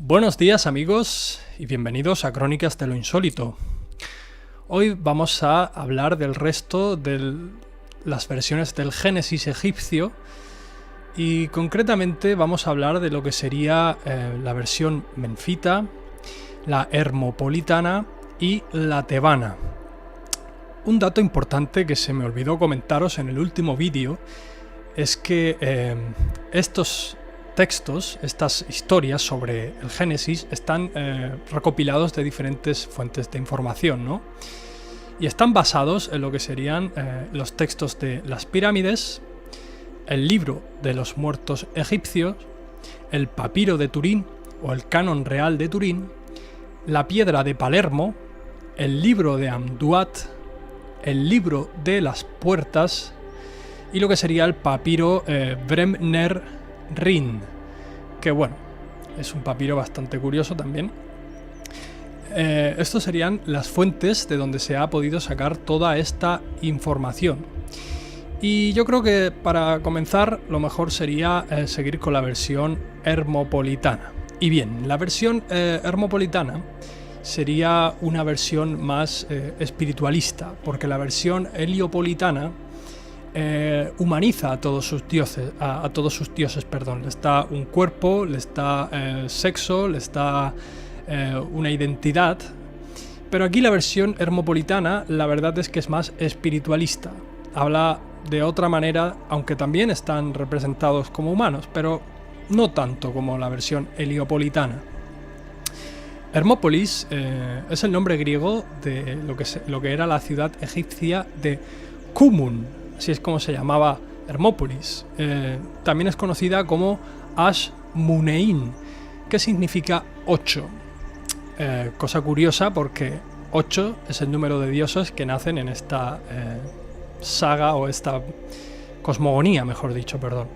Buenos días amigos y bienvenidos a Crónicas de lo Insólito. Hoy vamos a hablar del resto de las versiones del Génesis egipcio y concretamente vamos a hablar de lo que sería la versión menfita, la hermopolitana y la tebana. Un dato importante que se me olvidó comentaros en el último vídeo es que estos textos, estas historias sobre el Génesis están recopilados de diferentes fuentes de información, ¿no? Y están basados en lo que serían los textos de las pirámides, el libro de los muertos egipcios, el papiro de Turín o el canon real de Turín, la piedra de Palermo, el libro de Amduat, el libro de las puertas y lo que sería el papiro Bremner Rin, que bueno, es un papiro bastante curioso también. Estos serían las fuentes de donde se ha podido sacar toda esta información. Y yo creo que para comenzar lo mejor sería seguir con la versión hermopolitana. Y bien, la versión hermopolitana sería una versión más espiritualista, porque la versión heliopolitana humaniza a todos sus dioses, les da un cuerpo, les da sexo, les da una identidad. Pero aquí la versión hermopolitana, la verdad es que es más espiritualista. Habla de otra manera, aunque también están representados como humanos, pero no tanto como la versión heliopolitana. Hermópolis es el nombre griego de lo que era la ciudad egipcia de Kumun. Así es como se llamaba Hermópolis. También es conocida como Ashmunein, que significa 8. Cosa curiosa porque 8 es el número de dioses que nacen en esta saga o esta cosmogonía, mejor dicho, perdón.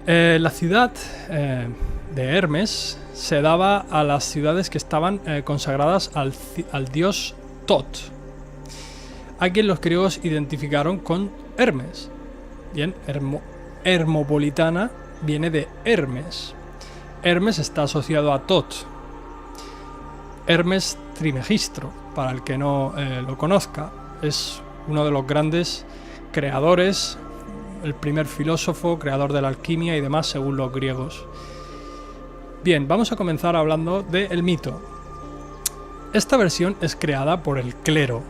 La ciudad de Hermes se daba a las ciudades que estaban consagradas al dios Tot, a quien los griegos identificaron con Hermes. Bien, hermopolitana viene de Hermes. Hermes está asociado a Tot. Hermes Trismegisto, para el que no lo conozca, es uno de los grandes creadores, el primer filósofo, creador de la alquimia y demás, según los griegos. Bien, vamos a comenzar hablando del mito. Esta versión es creada por el clero,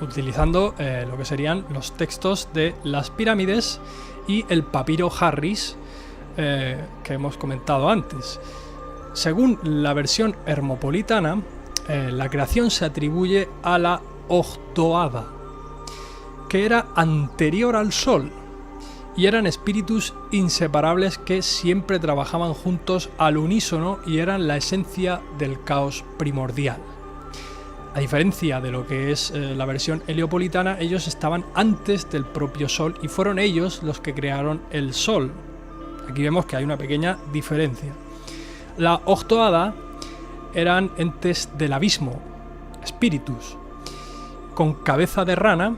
utilizando lo que serían los textos de las pirámides y el papiro Harris que hemos comentado antes. Según la versión hermopolitana, la creación se atribuye a la Ogdoada, que era anterior al Sol, y eran espíritus inseparables que siempre trabajaban juntos al unísono y eran la esencia del caos primordial. A diferencia de lo que es la versión heliopolitana, ellos estaban antes del propio Sol y fueron ellos los que crearon el Sol. Aquí vemos que hay una pequeña diferencia. La Ogdoada eran entes del abismo, espíritus, con cabeza de rana,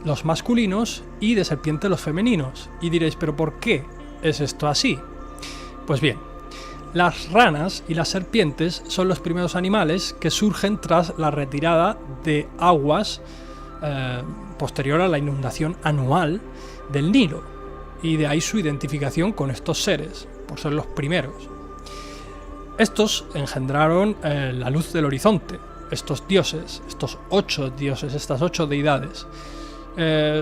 los masculinos, y de serpiente los femeninos. Y diréis, ¿pero por qué es esto así? Pues bien, las ranas y las serpientes son los primeros animales que surgen tras la retirada de aguas posterior a la inundación anual del Nilo, y de ahí su identificación con estos seres, por ser los primeros. Estos engendraron la luz del horizonte, estos dioses, estos 8 dioses, estas 8 deidades.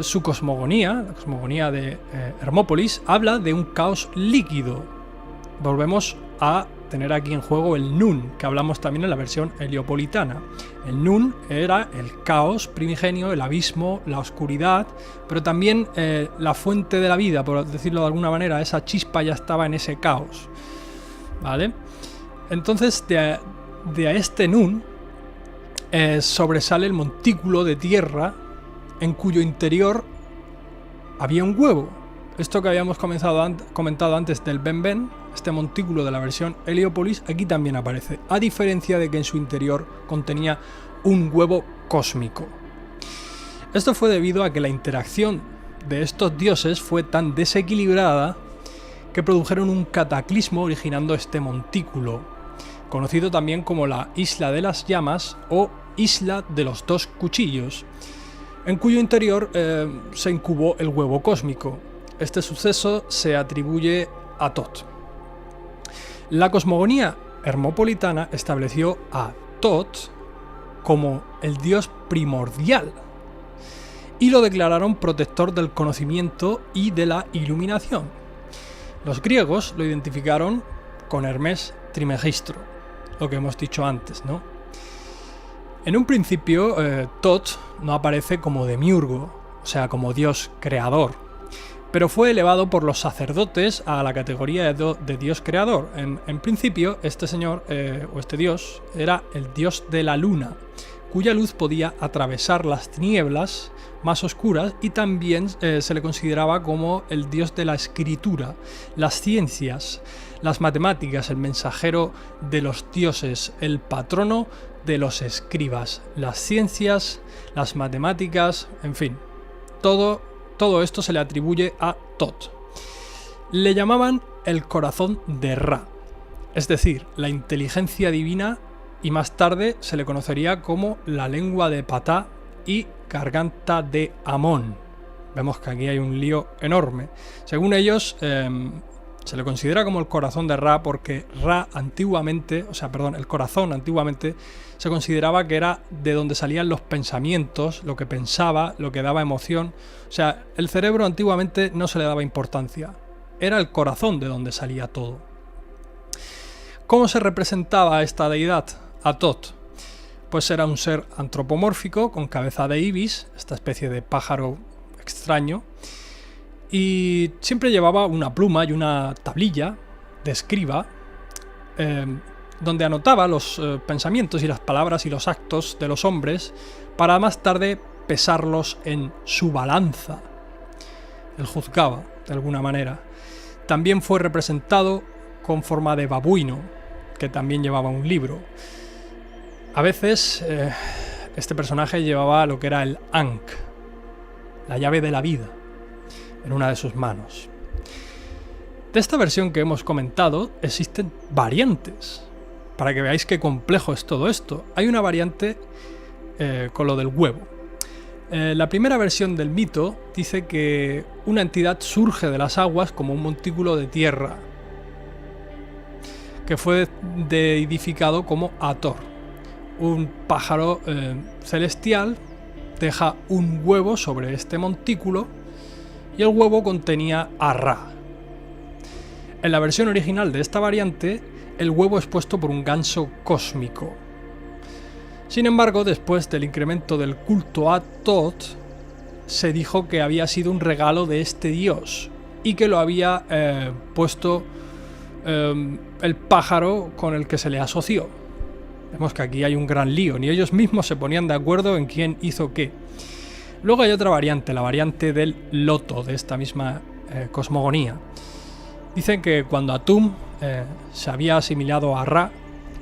Su cosmogonía, la cosmogonía de Hermópolis, habla de un caos líquido. Volvemos a tener aquí en juego el Nun, que hablamos también en la versión heliopolitana. El Nun era el caos primigenio, el abismo, la oscuridad, pero también la fuente de la vida, por decirlo de alguna manera. Esa chispa ya estaba en ese caos, ¿vale? Entonces de este Nun sobresale el montículo de tierra en cuyo interior había un huevo. Esto que habíamos comentado antes del Ben-Ben, este montículo de la versión Heliópolis, aquí también aparece, a diferencia de que en su interior contenía un huevo cósmico. Esto fue debido a que la interacción de estos dioses fue tan desequilibrada que produjeron un cataclismo originando este montículo conocido también como la Isla de las Llamas o Isla de los Dos Cuchillos, en cuyo interior se incubó el huevo cósmico. Este suceso se atribuye a Thoth. La cosmogonía hermopolitana estableció a Thoth como el dios primordial y lo declararon protector del conocimiento y de la iluminación. Los griegos lo identificaron con Hermes Trismegistro, lo que hemos dicho antes, ¿no? En un principio, Thoth no aparece como demiurgo, o sea, como dios creador, pero fue elevado por los sacerdotes a la categoría de dios creador. En principio, este señor, o este dios, era el dios de la luna, cuya luz podía atravesar las tinieblas más oscuras, y también se le consideraba como el dios de la escritura, las ciencias, las matemáticas, el mensajero de los dioses, el patrono de los escribas, las ciencias, las matemáticas, en fin, todo esto se le atribuye a Thoth. Le llamaban el corazón de Ra, es decir, la inteligencia divina, y más tarde se le conocería como la lengua de Patá y garganta de Amón. Vemos que aquí hay un lío enorme. Según ellos, se le considera como el corazón de Ra porque Ra antiguamente, el corazón antiguamente se consideraba que era de donde salían los pensamientos, lo que pensaba, lo que daba emoción. O sea, el cerebro antiguamente no se le daba importancia. Era el corazón de donde salía todo. ¿Cómo se representaba a esta deidad, a Thoth? Pues era un ser antropomórfico con cabeza de ibis, esta especie de pájaro extraño, y siempre llevaba una pluma y una tablilla de escriba donde anotaba los pensamientos y las palabras y los actos de los hombres para más tarde pesarlos en su balanza. Él juzgaba, de alguna manera. También fue representado con forma de babuino, que también llevaba un libro. A veces este personaje llevaba lo que era el Ankh, la llave de la vida, en una de sus manos. De esta versión que hemos comentado existen variantes, para que veáis qué complejo es todo esto. Hay una variante con lo del huevo. La primera versión del mito dice que una entidad surge de las aguas como un montículo de tierra, que fue deidificado como Hathor. Un pájaro celestial deja un huevo sobre este montículo y el huevo contenía a Ra. En la versión original de esta variante, el huevo es puesto por un ganso cósmico. Sin embargo, después del incremento del culto a Thoth, se dijo que había sido un regalo de este dios y que lo había puesto el pájaro con el que se le asoció. Vemos que aquí hay un gran lío, ni ellos mismos se ponían de acuerdo en quién hizo qué. Luego hay otra variante, la variante del loto de esta misma cosmogonía. Dicen que cuando Atum se había asimilado a Ra,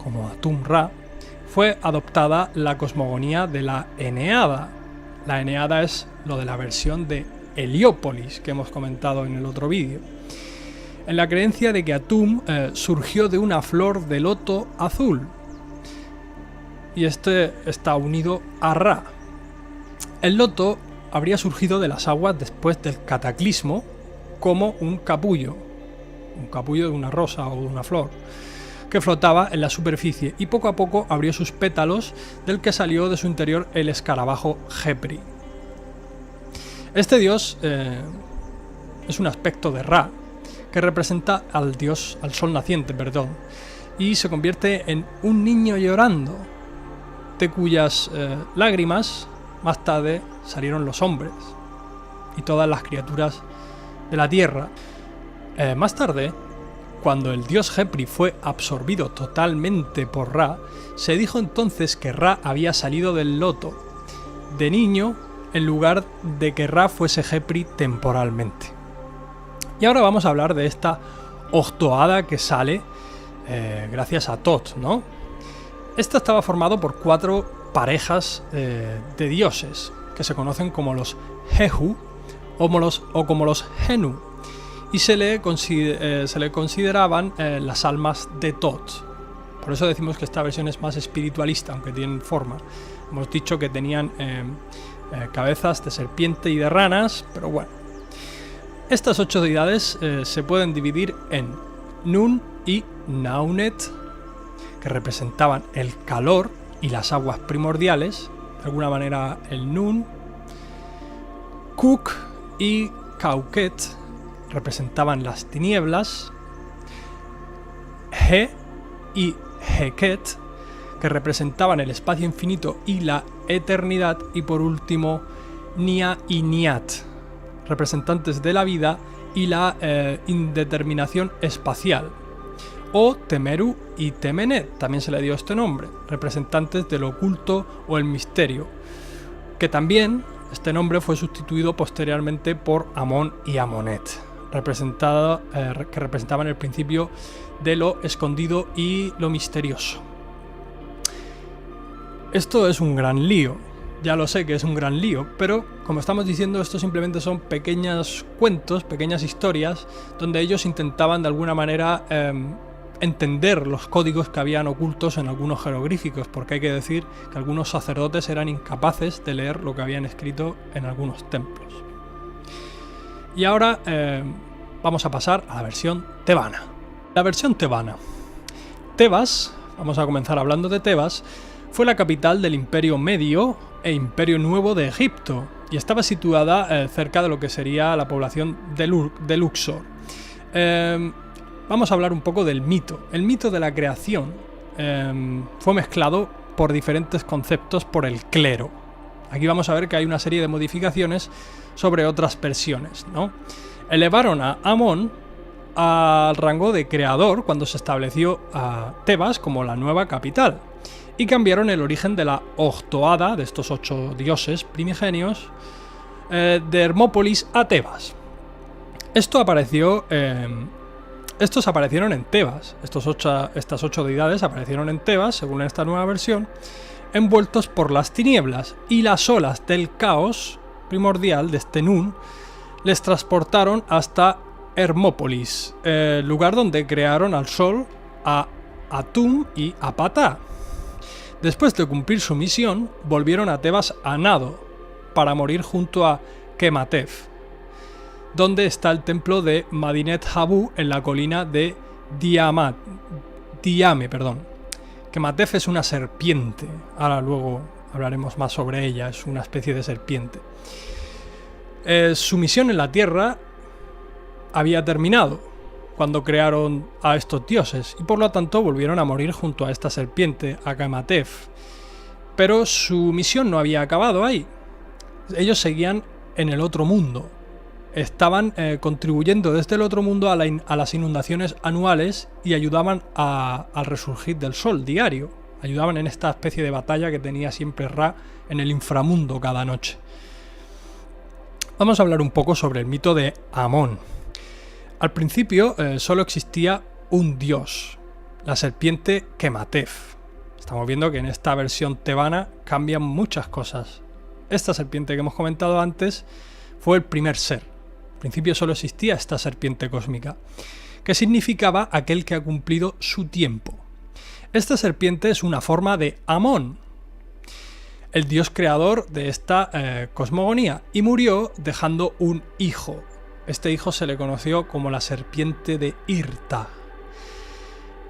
como Atum-Ra, fue adoptada la cosmogonía de la Eneada. La Eneada es lo de la versión de Heliópolis que hemos comentado en el otro vídeo. En la creencia de que Atum surgió de una flor de loto azul, y este está unido a Ra. El loto habría surgido de las aguas después del cataclismo como un capullo de una rosa o de una flor, que flotaba en la superficie y poco a poco abrió sus pétalos, del que salió de su interior el escarabajo Khepri. Este dios es un aspecto de Ra, que representa al sol naciente, y se convierte en un niño llorando, de cuyas lágrimas más tarde salieron los hombres y todas las criaturas de la tierra. Más tarde, cuando el dios Khepri fue absorbido totalmente por Ra, se dijo entonces que Ra había salido del loto de niño en lugar de que Ra fuese Khepri temporalmente. Y ahora vamos a hablar de esta octohada que sale gracias a Thoth, ¿no? Esta estaba formado por 4 parejas de dioses, que se conocen como los Jehu o como los Henu, y se le consideraban las almas de Thoth. Por eso decimos que esta versión es más espiritualista, aunque tienen forma. Hemos dicho que tenían cabezas de serpiente y de ranas, pero bueno. Estas 8 deidades se pueden dividir en Nun y Naunet, que representaban el calor y las aguas primordiales, de alguna manera el Nun. Kuk y Kauket representaban las tinieblas. He y Heket, que representaban el espacio infinito y la eternidad. Y por último, Nia y Niat, representantes de la vida y la indeterminación espacial. O Temeru y Temenet, también se le dio este nombre, representantes del oculto o el misterio, que también este nombre fue sustituido posteriormente por Amon y Amonet, que representaban el principio de lo escondido y lo misterioso. Esto es un gran lío, ya lo sé que es un gran lío, pero como estamos diciendo, esto simplemente son pequeños cuentos, pequeñas historias, donde ellos intentaban de alguna manera entender los códigos que habían ocultos en algunos jeroglíficos, porque hay que decir que algunos sacerdotes eran incapaces de leer lo que habían escrito en algunos templos. Y ahora vamos a pasar a la versión tebana. La versión tebana. Tebas, vamos a comenzar hablando de Tebas, fue la capital del Imperio Medio e Imperio Nuevo de Egipto, y estaba situada cerca de lo que sería la población de Luxor. Vamos a hablar un poco del mito. El mito de la creación fue mezclado por diferentes conceptos por el clero. Aquí vamos a ver que hay una serie de modificaciones sobre otras versiones, ¿no? Elevaron a Amón al rango de creador cuando se estableció a Tebas como la nueva capital, y cambiaron el origen de la Octoada, de estos 8 dioses primigenios, de Hermópolis a Tebas. Estos aparecieron en Tebas, estas 8 deidades aparecieron en Tebas, según esta nueva versión, envueltos por las tinieblas, y las olas del caos primordial de este Nun les transportaron hasta Hermópolis, lugar donde crearon al sol, a Atum y a Patá. Después de cumplir su misión, volvieron a Tebas a nado, para morir junto a Kematef, donde está el templo de Madinet Habu en la colina de Diame. Kematef es una serpiente, ahora luego hablaremos más sobre ella, es una especie de serpiente. Su misión en la tierra había terminado cuando crearon a estos dioses, y por lo tanto volvieron a morir junto a esta serpiente, a Kematef. Pero su misión no había acabado ahí. Ellos seguían en el otro mundo. Estaban contribuyendo desde el otro mundo a las inundaciones anuales y ayudaban al resurgir del sol diario. Ayudaban en esta especie de batalla que tenía siempre Ra en el inframundo cada noche. Vamos a hablar un poco sobre el mito de Amón. Al principio solo existía un dios, la serpiente Kematef. Estamos viendo que en esta versión tebana cambian muchas cosas. Esta serpiente que hemos comentado antes fue el primer ser. Al principio solo existía esta serpiente cósmica, que significaba aquel que ha cumplido su tiempo. Esta serpiente es una forma de Amón, el dios creador de esta cosmogonía, y murió dejando un hijo. Este hijo se le conoció como la serpiente de Irta.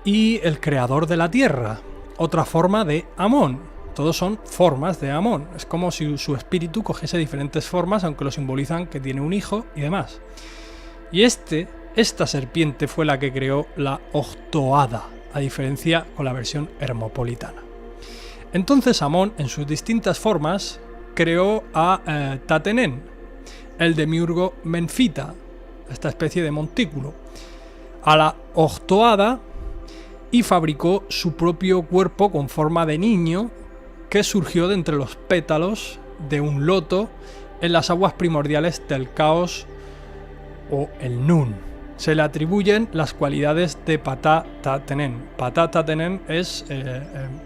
Y el creador de la tierra, otra forma de Amón. Todos son formas de Amón. Es como si su espíritu cogiese diferentes formas, aunque lo simbolizan que tiene un hijo y demás. Y esta serpiente fue la que creó la Octoada, a diferencia con la versión hermopolitana. Entonces Amón, en sus distintas formas, creó a Tatenén, el demiurgo Menfita, esta especie de montículo, a la Octoada, y fabricó su propio cuerpo con forma de niño que surgió de entre los pétalos de un loto en las aguas primordiales del caos o el Nun. Se le atribuyen las cualidades de Patá Tatenén. Patá Tatenén es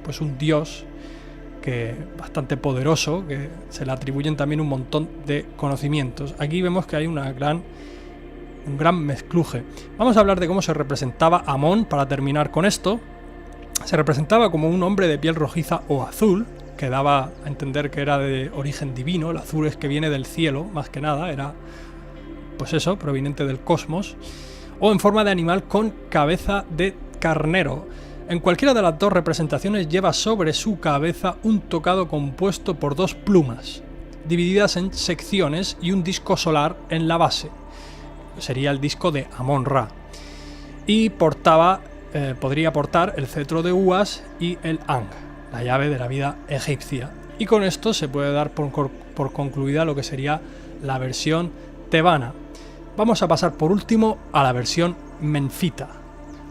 pues un dios bastante poderoso, que se le atribuyen también un montón de conocimientos. Aquí vemos que hay un gran mezcluje. Vamos a hablar de cómo se representaba Amón para terminar con esto. Se representaba como un hombre de piel rojiza o azul, que daba a entender que era de origen divino. El azul es que viene del cielo, más que nada, era pues eso, proveniente del cosmos, o en forma de animal con cabeza de carnero. En cualquiera de las dos representaciones lleva sobre su cabeza un tocado compuesto por dos plumas, divididas en secciones, y un disco solar en la base. Sería el disco de Amon-Ra. Y podría portar el cetro de Uas y el Ankh, la llave de la vida egipcia. Y con esto se puede dar por concluida lo que sería la versión tebana. Vamos a pasar por último a la versión menfita.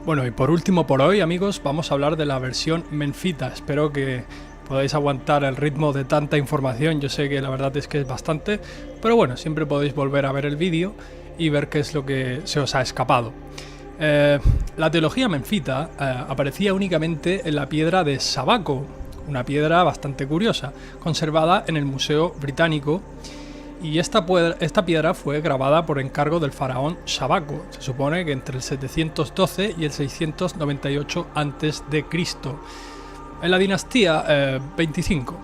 Bueno, y por último por hoy, amigos, vamos a hablar de la versión menfita. Espero que podáis aguantar el ritmo de tanta información. Yo sé que la verdad es que es bastante, pero bueno, siempre podéis volver a ver el vídeo y ver qué es lo que se os ha escapado. La teología menfita aparecía únicamente en la piedra de Sabaco, una piedra bastante curiosa, conservada en el Museo Británico. Y esta piedra fue grabada por encargo del faraón Sabaco, se supone que entre el 712 y el 698 a.C., en la dinastía 25,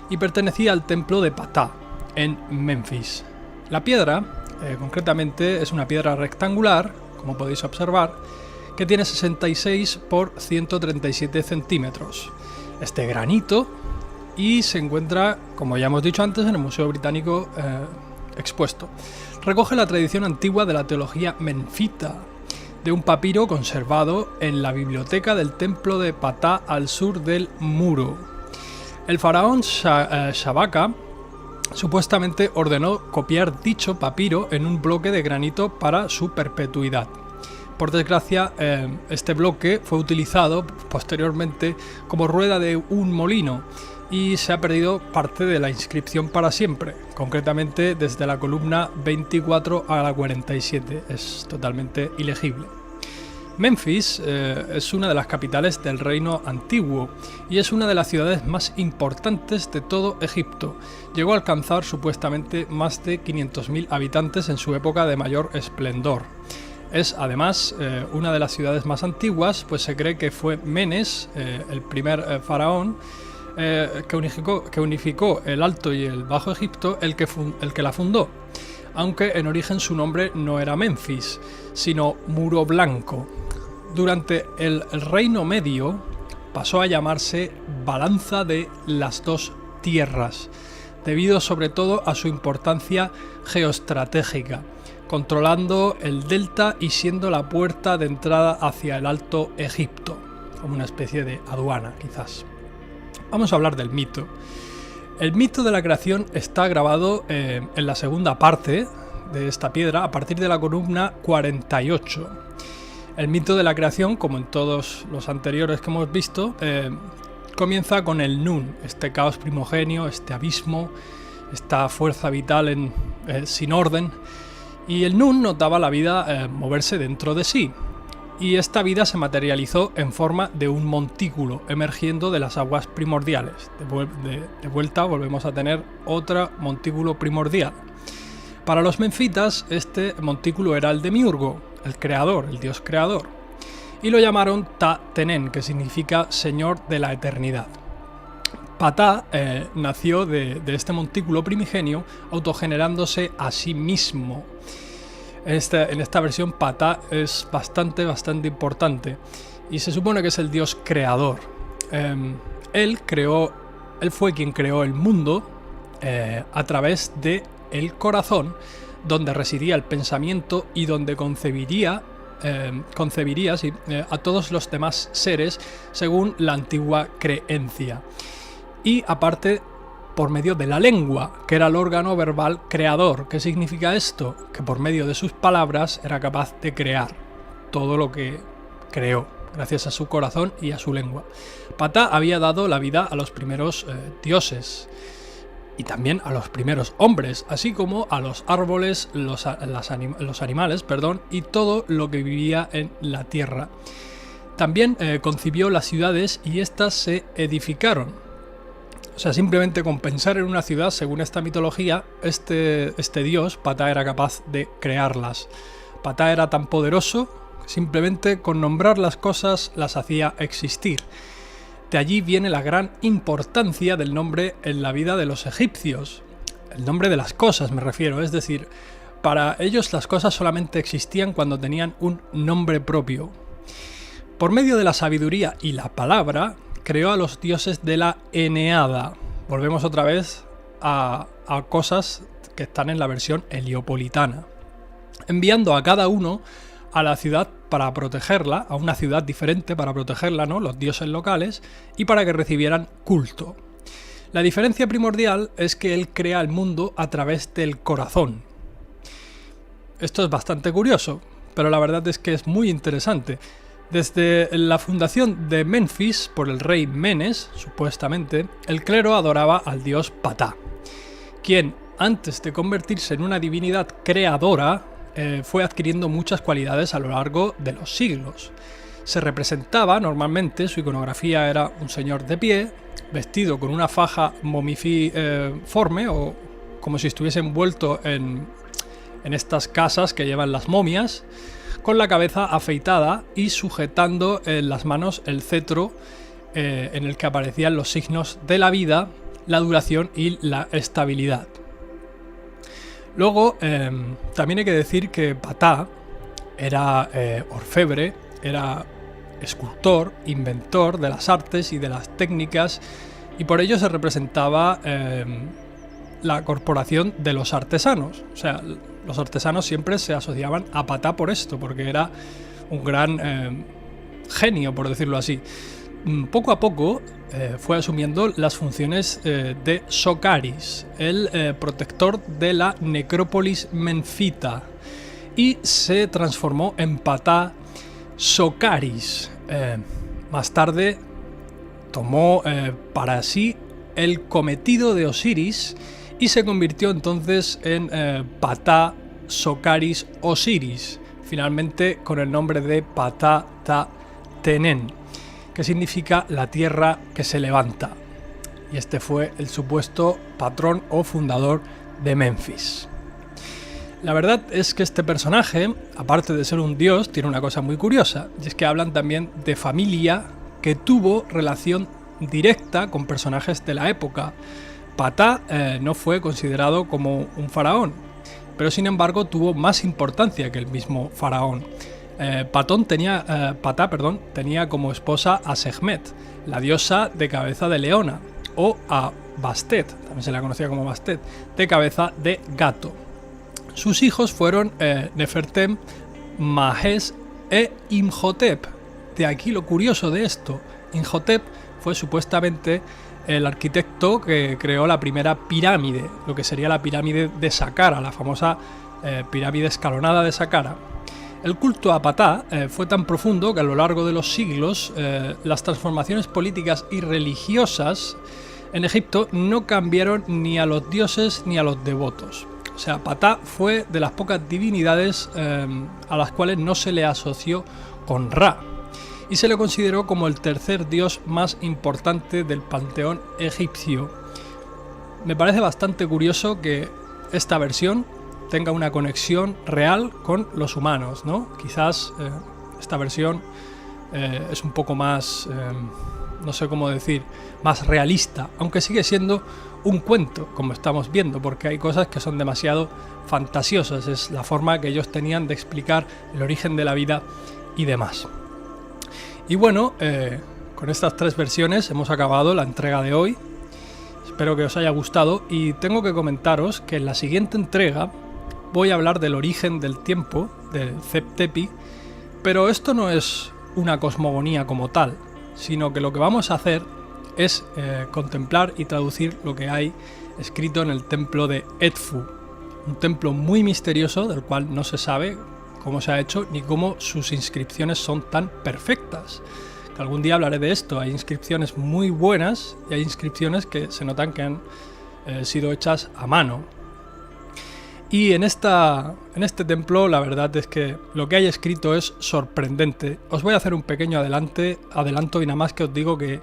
y pertenecía al templo de Ptah, en Memphis. La piedra, concretamente, es una piedra rectangular, como podéis observar, que tiene 66 por 137 centímetros. Este granito, y se encuentra, como ya hemos dicho antes, en el Museo Británico expuesto. Recoge la tradición antigua de la teología menfita, de un papiro conservado en la biblioteca del templo de Ptah al sur del muro. El faraón Shabaka supuestamente ordenó copiar dicho papiro en un bloque de granito para su perpetuidad. Por desgracia, este bloque fue utilizado posteriormente como rueda de un molino, y se ha perdido parte de la inscripción para siempre, concretamente desde la columna 24 a la 47, es totalmente ilegible. Memphis es una de las capitales del reino antiguo y es una de las ciudades más importantes de todo Egipto. Llegó a alcanzar supuestamente más de 500.000 habitantes en su época de mayor esplendor. Es además una de las ciudades más antiguas, pues se cree que fue Menes, el primer faraón, que unificó el Alto y el Bajo Egipto, el que la fundó, aunque en origen su nombre no era Memphis, sino Muro Blanco. Durante el Reino Medio pasó a llamarse Balanza de las Dos Tierras, debido sobre todo a su importancia geoestratégica, controlando el delta y siendo la puerta de entrada hacia el Alto Egipto, como una especie de aduana quizás. Vamos a hablar del mito. El mito de la creación está grabado en la segunda parte de esta piedra, a partir de la columna 48. El mito de la creación, como en todos los anteriores que hemos visto, comienza con el Nun, este caos primogenio, este abismo, esta fuerza vital sin orden. Y el Nun notaba la vida moverse dentro de sí. Y esta vida se materializó en forma de un montículo emergiendo de las aguas primordiales. De vuelta volvemos a tener otro montículo primordial. Para los menfitas, este montículo era el demiurgo, el creador, el dios creador. Y lo llamaron Ta-Tenen, que significa Señor de la Eternidad. Ptah nació de este montículo primigenio, autogenerándose a sí mismo. En esta versión Ptah es bastante importante y se supone que es el dios creador. Él fue quien creó el mundo a través de el corazón, donde residía el pensamiento y donde concebiría a todos los demás seres según la antigua creencia. Y aparte, por medio de la lengua, que era el órgano verbal creador. ¿Qué significa esto? Que por medio de sus palabras era capaz de crear todo lo que creó, gracias a su corazón y a su lengua. Ptah había dado la vida a los primeros dioses y también a los primeros hombres, así como a los árboles, los animales, y todo lo que vivía en la tierra. También concibió las ciudades y éstas se edificaron. O sea, simplemente con pensar en una ciudad, según esta mitología, este dios, Ptah, era capaz de crearlas. Ptah era tan poderoso Simplemente con nombrar las cosas las hacía existir. De allí viene la gran importancia del nombre en la vida de los egipcios. El nombre de las cosas me refiero, es decir, para ellos las cosas solamente existían cuando tenían un nombre propio. Por medio de la sabiduría y la palabra, creó a los dioses de la Eneada. Volvemos otra vez a cosas que están en la versión heliopolitana, enviando a cada uno a la ciudad para protegerla, a una ciudad diferente para protegerla, ¿no? Los dioses locales, y para que recibieran culto. La diferencia primordial es que él crea el mundo a través del corazón. Esto es bastante curioso, pero la verdad es que es muy interesante. Desde la fundación de Menfis por el rey Menes, supuestamente, el clero adoraba al dios Ptah, quien, antes de convertirse en una divinidad creadora, fue adquiriendo muchas cualidades a lo largo de los siglos. Se representaba normalmente, su iconografía era un señor de pie, vestido con una faja momiforme o como si estuviese envuelto en estas casas que llevan las momias, con la cabeza afeitada y sujetando en las manos el cetro en el que aparecían los signos de la vida, la duración y la estabilidad. Luego, también hay que decir que Ptah era orfebre, era escultor, inventor de las artes y de las técnicas, y por ello se representaba la corporación de los artesanos. O sea, los artesanos siempre se asociaban a Ptah por esto, porque era un gran genio, por decirlo así. Poco a poco fue asumiendo las funciones de Socaris, el protector de la necrópolis menfita, y se transformó en Ptah Socaris. Más tarde tomó para sí el cometido de Osiris y se convirtió entonces en Ptah Socaris Osiris, finalmente con el nombre de Ptah Ta Tenen, que significa la tierra que se levanta. Y este fue el supuesto patrón o fundador de Menfis. La verdad es que este personaje, aparte de ser un dios, tiene una cosa muy curiosa, y es que hablan también de familia que tuvo relación directa con personajes de la época. Ptah no fue considerado como un faraón, pero sin embargo tuvo más importancia que el mismo faraón. Ptah tenía como esposa a Sekhmet, la diosa de cabeza de leona, o a Bastet, también se la conocía como Bastet, de cabeza de gato. Sus hijos fueron Nefertem, Mahes e Imhotep. De aquí lo curioso de esto. Imhotep fue supuestamente el arquitecto que creó la primera pirámide, lo que sería la pirámide de Saqqara, la famosa pirámide escalonada de Saqqara. El culto a Ptah fue tan profundo que a lo largo de los siglos las transformaciones políticas y religiosas en Egipto no cambiaron ni a los dioses ni a los devotos. O sea, Ptah fue de las pocas divinidades a las cuales no se le asoció con Ra, y se le consideró como el tercer dios más importante del panteón egipcio. Me parece bastante curioso que esta versión tenga una conexión real con los humanos, ¿no? Quizás esta versión es un poco más, no sé cómo decir, más realista, aunque sigue siendo un cuento, como estamos viendo, porque hay cosas que son demasiado fantasiosas, es la forma que ellos tenían de explicar el origen de la vida y demás. Y bueno, con estas tres versiones hemos acabado la entrega de hoy. Espero que os haya gustado y tengo que comentaros que en la siguiente entrega voy a hablar del origen del tiempo, del Zep-Tepi, pero esto no es una cosmogonía como tal, sino que lo que vamos a hacer es contemplar y traducir lo que hay escrito en el templo de Edfu, un templo muy misterioso del cual no se sabe cómo se ha hecho ni cómo sus inscripciones son tan perfectas. Que algún día hablaré de esto. Hay inscripciones muy buenas y hay inscripciones que se notan que han sido hechas a mano. Y en este templo la verdad es que lo que hay escrito es sorprendente. Os voy a hacer un pequeño adelanto y nada más que os digo que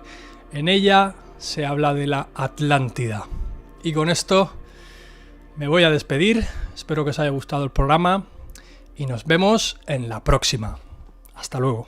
en ella se habla de la Atlántida. Y con esto me voy a despedir. Espero que os haya gustado el programa y nos vemos en la próxima. Hasta luego.